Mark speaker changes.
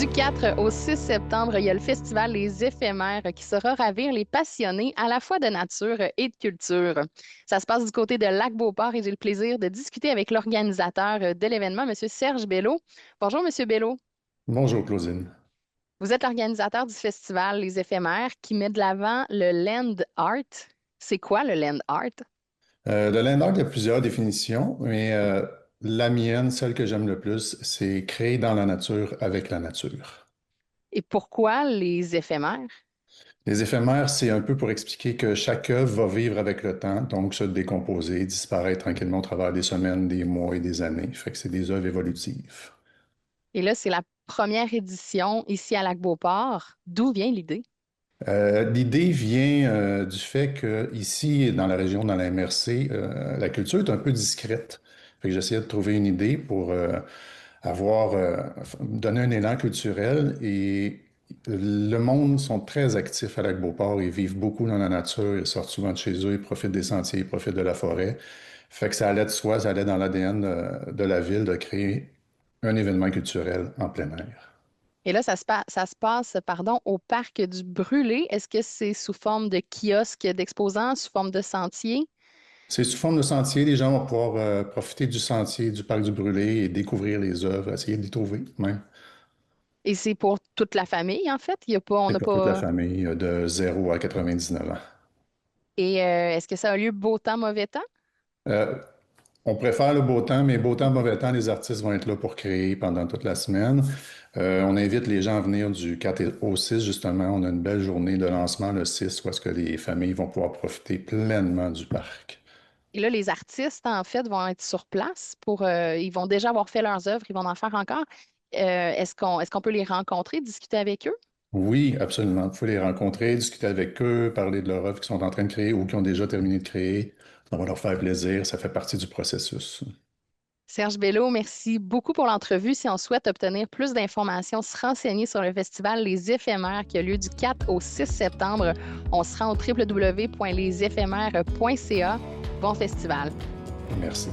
Speaker 1: Du 4 au 6 septembre, il y a le festival Les Éphémères qui saura ravir les passionnés à la fois de nature et de culture. Ça se passe du côté de Lac-Beauport et j'ai le plaisir de discuter avec l'organisateur de l'événement, M. Serge Bello. Bonjour, M. Bello.
Speaker 2: Bonjour Claudine.
Speaker 1: Vous êtes l'organisateur du festival Les Éphémères qui met de l'avant le land art. C'est quoi le land art?
Speaker 2: Le land art, il y a plusieurs définitions, mais la mienne, celle que j'aime le plus, c'est créer dans la nature avec la nature.
Speaker 1: Et pourquoi les éphémères?
Speaker 2: Les éphémères, c'est un peu pour expliquer que chaque œuvre va vivre avec le temps, donc se décomposer, disparaître tranquillement au travers des semaines, des mois et des années. Fait que c'est des œuvres évolutives.
Speaker 1: Et là, c'est la première édition ici à Lac-Beauport. D'où vient l'idée?
Speaker 2: L'idée vient du fait que ici, dans la région, dans la MRC, la culture est un peu discrète. Fait que j'essayais de trouver une idée pour donner un élan culturel et le monde sont très actifs à Lac-Beauport. Ils vivent beaucoup dans la nature, ils sortent souvent de chez eux, ils profitent des sentiers, ils profitent de la forêt. Fait que ça allait de soi, ça allait dans l'ADN de la ville de créer un événement culturel en plein air.
Speaker 1: Et là, ça se passe, pardon, au parc du Brûlé. Est-ce que c'est sous forme de kiosque d'exposants, sous forme de sentier?
Speaker 2: C'est sous forme de sentier, les gens vont pouvoir profiter du sentier du parc du Brûlé et découvrir les œuvres, essayer de les trouver même.
Speaker 1: Et c'est pour toute la famille, en fait. Il y a pas, on
Speaker 2: C'est
Speaker 1: n'a
Speaker 2: pour toute la
Speaker 1: pas.
Speaker 2: famille de 0 à 99 ans.
Speaker 1: Et est-ce que ça a lieu beau temps, mauvais temps?
Speaker 2: Euh, On préfère le beau temps, mais beau temps, mauvais temps, les artistes vont être là pour créer pendant toute la semaine. On invite les gens à venir du 4 au 6, justement. On a une belle journée de lancement le 6, où est-ce que les familles vont pouvoir profiter pleinement du parc.
Speaker 1: Et là, les artistes, en fait, vont être sur place ils vont déjà avoir fait leurs œuvres, ils vont en faire encore. Est-ce qu'on peut les rencontrer, discuter avec eux?
Speaker 2: Oui, absolument. Il faut les rencontrer, discuter avec eux, parler de leur œuvre qu'ils sont en train de créer ou qui ont déjà terminé de créer. Ça va leur faire plaisir, ça fait partie du processus.
Speaker 1: Serge Bello, merci beaucoup pour l'entrevue. Si on souhaite obtenir plus d'informations, se renseigner sur le festival Les Éphémères qui a lieu du 4 au 6 septembre, on se rend au www.leséphémères.ca. Bon festival.
Speaker 2: Merci.